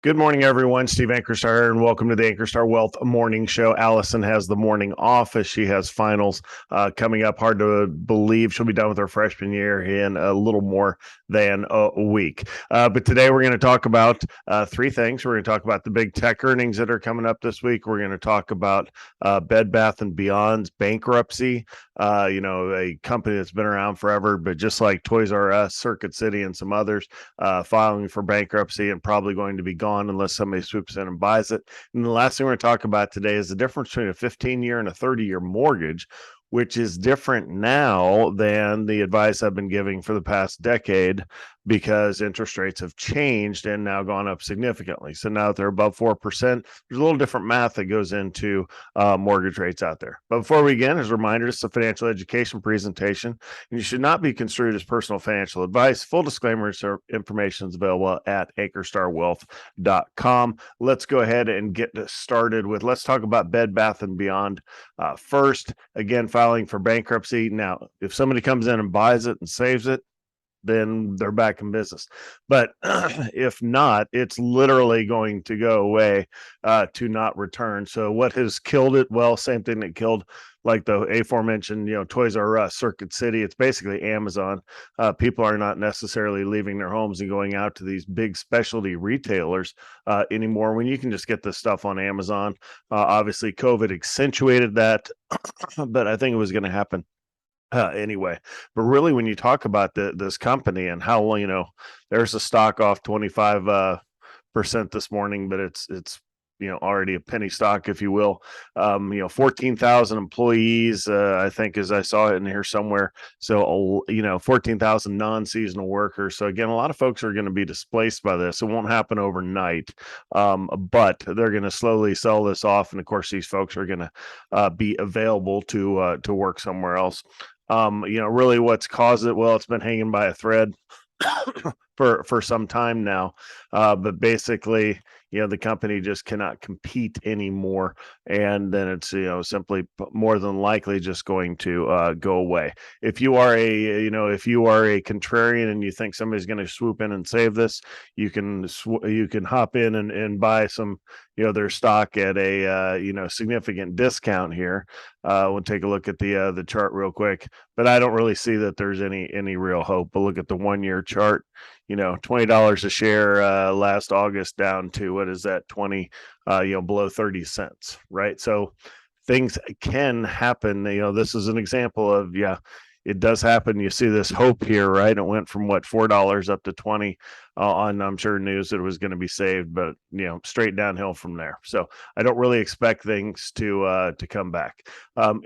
Good morning, everyone. Steve Ankerstar, and welcome to the Ankerstar Wealth Morning Show. Allison has the morning off as she has finals coming up. Hard to believe she'll be done with her freshman year in a little more than a week. But today we're going to talk about three things. We're going to talk about the big tech earnings that are coming up this week. We're going to talk about Bed Bath & Beyond's bankruptcy. A company that's been around forever, but just like Toys R Us, Circuit City, and some others, filing for bankruptcy and probably going to be gone unless somebody swoops in and buys it. And the last thing we're going to talk about today is the difference between a 15-year and a 30-year mortgage, which is different now than the advice I've been giving for the past decade because interest rates have changed and now gone up significantly. So now that they're above 4%, there's a little different math that goes into mortgage rates out there. But before we begin, as a reminder, this is a financial education presentation, and you should not be construed as personal financial advice. Full disclaimers or information is available at ankerstarwealth.com. Let's go ahead and get started with, let's talk about Bed Bath & Beyond first. Again, filing for bankruptcy. Now, if somebody comes in and buys it and saves it, then they're back in business. But if not, it's literally going to go away to not return. So what has killed it? Well, same thing that killed like the aforementioned, Toys R Us, Circuit City. It's basically Amazon. People are not necessarily leaving their homes and going out to these big specialty retailers anymore when you can just get this stuff on Amazon. Obviously, COVID accentuated that, but I think it was going to happen anyway. But really, when you talk about this company and how, there's a stock off 25% this morning, but it's already a penny stock, if you will. 14,000 employees, I think, as I saw it in here somewhere. So 14,000 non-seasonal workers. So again, a lot of folks are going to be displaced by this. It won't happen overnight, but they're going to slowly sell this off, and of course, these folks are going to be available to work somewhere else. Really what's caused it? Well, it's been hanging by a thread for some time now. But basically, the company just cannot compete anymore. And then it's, simply more than likely just going to go away. If you are a contrarian and you think somebody's going to swoop in and save this, you can hop in and buy some, their stock at a, significant discount here. We'll take a look at the chart real quick, but I don't really see that there's any real hope. But look at the 1-year chart. $20 a share last August, down to, what is that, 20, below 30 cents, right? So things can happen. This is an example of, it does happen. You see this hope here, right? It went from $4 up to 20 on, I'm sure, news that it was going to be saved, but straight downhill from there. So I don't really expect things to come back.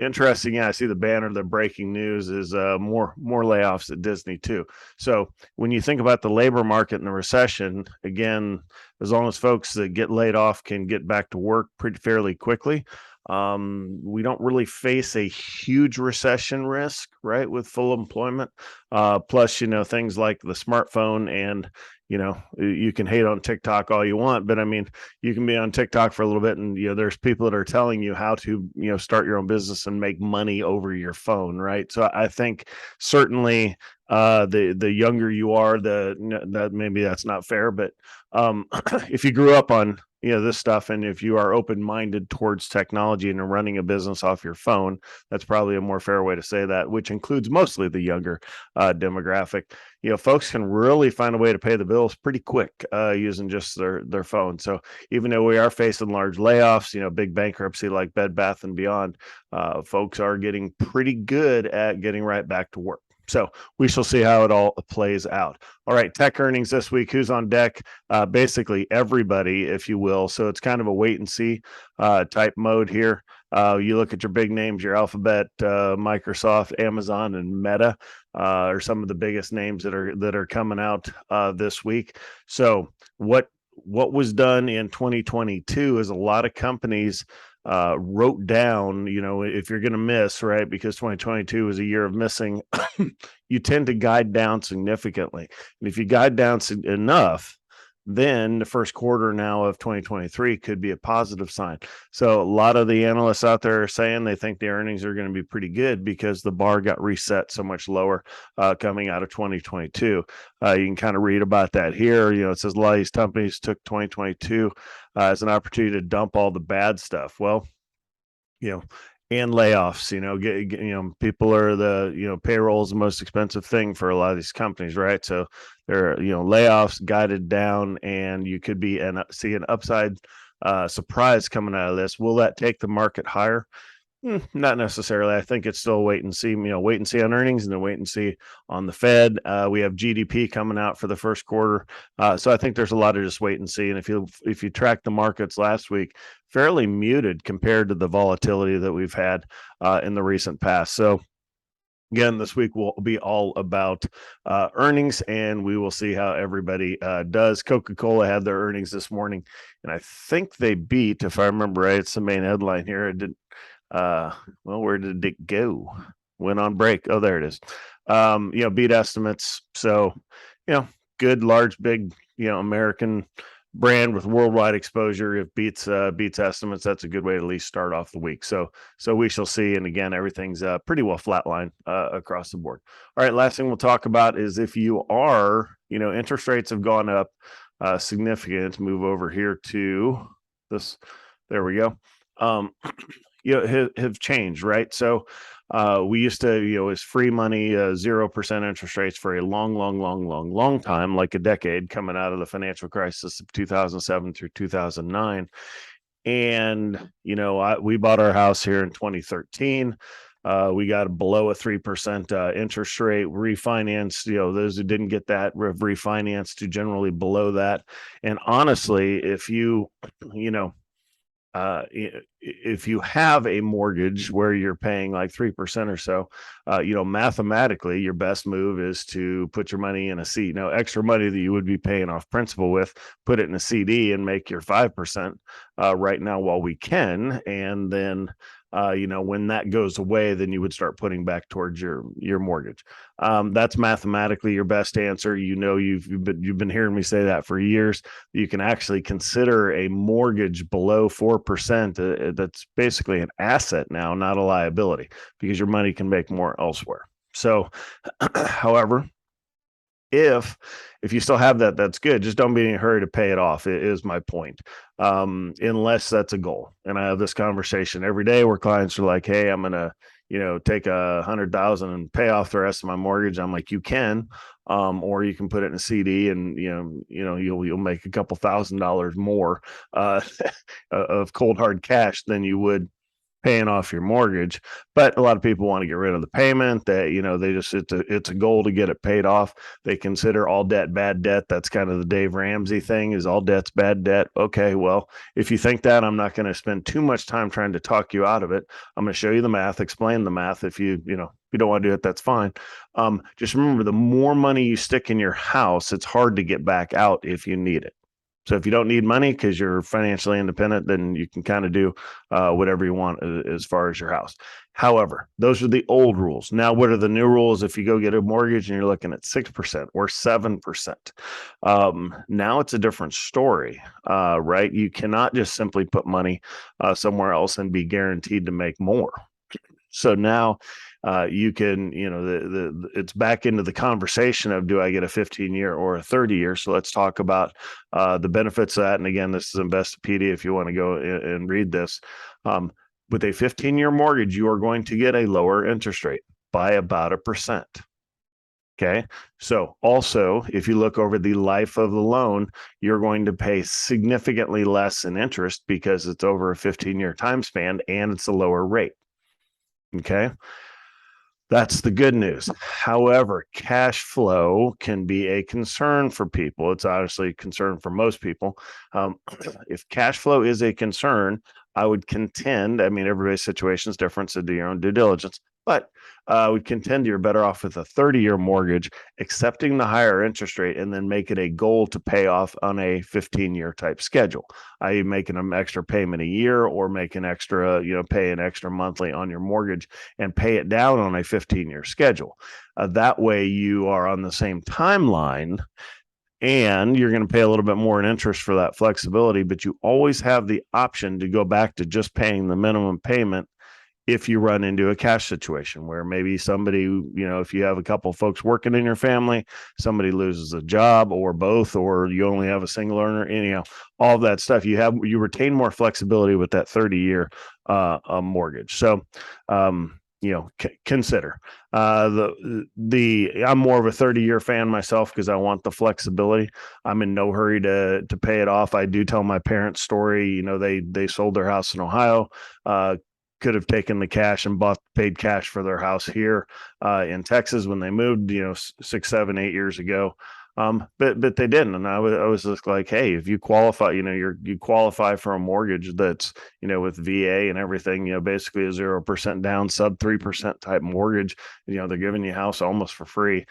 Interesting. Yeah, I see the banner. The breaking news is more layoffs at Disney too. So when you think about the labor market and the recession, again, as long as folks that get laid off can get back to work pretty fairly quickly, we don't really face a huge recession risk, right, with full employment. Plus, things like the smartphone, and you can hate on TikTok all you want, but I mean, you can be on TikTok for a little bit, and there's people that are telling you how to start your own business and make money over your phone, right? So I think certainly the younger you are, that maybe that's not fair, but if you grew up on this stuff, and if you are open-minded towards technology and running a business off your phone, that's probably a more fair way to say that, which includes mostly the younger demographic. Folks can really find a way to pay the bills pretty quick using just their phone. So even though we are facing large layoffs, big bankruptcy like Bed Bath & Beyond, folks are getting pretty good at getting right back to work. So we shall see how it all plays out. All right, tech earnings this week. Who's on deck? Basically everybody, if you will. So it's kind of a wait and see type mode here. You look at your big names, your Alphabet, Microsoft, Amazon, and Meta are some of the biggest names that are coming out this week. So what was done in 2022 is a lot of companies wrote down, if you're going to miss, right, because 2022 was a year of missing, you tend to guide down significantly. And if you guide down enough, then the first quarter now of 2023 could be a positive sign. So a lot of the analysts out there are saying they think the earnings are going to be pretty good because the bar got reset so much lower coming out of 2022. You can kind of read about that here. It says a lot of these companies took 2022 as an opportunity to dump all the bad stuff. Well, and layoffs, people are payroll is the most expensive thing for a lot of these companies, right? So there are, layoffs guided down, and you could see an upside surprise coming out of this. Will that take the market higher? Not necessarily. I think it's still wait and see, wait and see on earnings and then wait and see on the Fed. We have GDP coming out for the first quarter. So I think there's a lot of just wait and see. And if you track the markets last week, fairly muted compared to the volatility that we've had in the recent past. So again, this week will be all about earnings, and we will see how everybody does. Coca-Cola had their earnings this morning, and I think they beat, if I remember right, it's the main headline here. It didn't. Well, where did it go? Went on break. Oh, there it is. Beat estimates. So, good, large, big, American brand with worldwide exposure. If beats estimates, that's a good way to at least start off the week. So we shall see. And again, everything's pretty well flatlined across the board. All right. Last thing we'll talk about is if you are, interest rates have gone up significant. Move over here to this. There we go. Have changed, right? So we used to, it was free money, 0% interest rates for a long time, like a decade, coming out of the financial crisis of 2007 through 2009. And, we bought our house here in 2013. We got below a 3% interest rate, refinanced, those who didn't get that refinanced to generally below that. And honestly, if if you have a mortgage where you're paying like 3% or so, mathematically, your best move is to put your money in a CD. Extra money that you would be paying off principal with, put it in a CD and make your 5% right now while we can. And then, when that goes away, then you would start putting back towards your mortgage. That's mathematically your best answer. You've been hearing me say that for years. You can actually consider a mortgage below 4%. That's basically an asset now, not a liability, because your money can make more elsewhere. So, however, if you still have that, that's good. Just don't be in a hurry to pay it off, is my point. Unless that's a goal. And I have this conversation every day where clients are like, hey, I'm gonna take $100,000 and pay off the rest of my mortgage. I'm like, you can, or you can put it in a CD and you'll make a couple $1,000s more of cold hard cash than you would paying off your mortgage. But a lot of people want to get rid of the payment. That it's a goal to get it paid off. They consider all debt bad debt. That's kind of the Dave Ramsey thing, is all debt's bad debt. Okay, well, if you think that, I'm not going to spend too much time trying to talk you out of it. I'm going to show you the math, explain the math. If you don't want to do it, that's fine. Just remember, the more money you stick in your house, it's hard to get back out if you need it. So if you don't need money because you're financially independent, then you can kind of do whatever you want as far as your house. However, those are the old rules. Now, what are the new rules? If you go get a mortgage and you're looking at 6% or 7%, now it's a different story, right? You cannot just simply put money somewhere else and be guaranteed to make more. So now you can, it's back into the conversation of, do I get a 15-year or a 30-year? So let's talk about the benefits of that. And again, this is Investopedia if you want to go and read this. With a 15-year mortgage, you are going to get a lower interest rate by about 1%. Okay. So also, if you look over the life of the loan, you're going to pay significantly less in interest because it's over a 15-year time span and it's a lower rate. Okay. That's the good news. However, cash flow can be a concern for people. It's obviously a concern for most people. If cash flow is a concern, I would contend, everybody's situation is different, so do your own due diligence, but I would contend you're better off with a 30-year mortgage, accepting the higher interest rate, and then make it a goal to pay off on a 15-year type schedule, i.e. making an extra payment a year or make an extra, pay an extra monthly on your mortgage and pay it down on a 15-year schedule. That way you are on the same timeline and you're going to pay a little bit more in interest for that flexibility, but you always have the option to go back to just paying the minimum payment if you run into a cash situation where maybe somebody, if you have a couple of folks working in your family, somebody loses a job or both, or you only have a single earner, all of that stuff, you retain more flexibility with that 30-year mortgage. So, consider I'm more of a 30-year fan myself because I want the flexibility. I'm in no hurry to pay it off. I do tell my parents' story. They sold their house in Ohio, could have taken the cash and paid cash for their house here in Texas when they moved, 6, 7, 8 years ago. But they didn't. And I was just like, hey, if you qualify, you qualify for a mortgage that's, with VA and everything, basically a 0% down, sub 3% type mortgage, they're giving you a house almost for free.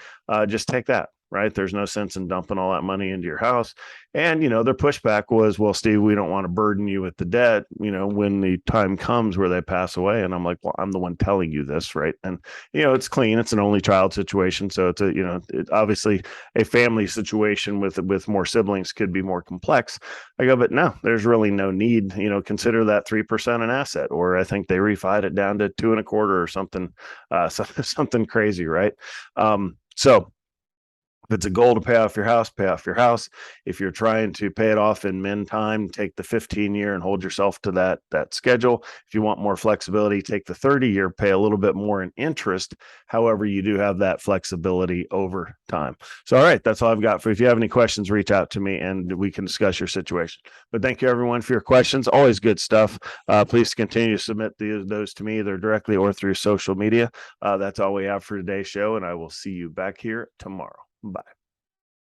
Just take that. Right. There's no sense in dumping all that money into your house. And, their pushback was, well, Steve, we don't want to burden you with the debt, when the time comes where they pass away. And I'm like, well, I'm the one telling you this. Right. And, it's clean. It's an only child situation. So it's obviously a family situation with more siblings could be more complex. I go, but no, there's really no need, consider that 3% an asset, or I think they refied it down to 2.25 or something, something crazy. Right. So, if it's a goal to pay off your house, pay off your house. If you're trying to pay it off in min time, take the 15-year and hold yourself to that schedule. If you want more flexibility, take the 30-year, pay a little bit more in interest. However, you do have that flexibility over time. So, all right, that's all I've got for you. If you have any questions, reach out to me and we can discuss your situation. But thank you, everyone, for your questions. Always good stuff. Please continue to submit those to me either directly or through social media. That's all we have for today's show, and I will see you back here tomorrow. Bye.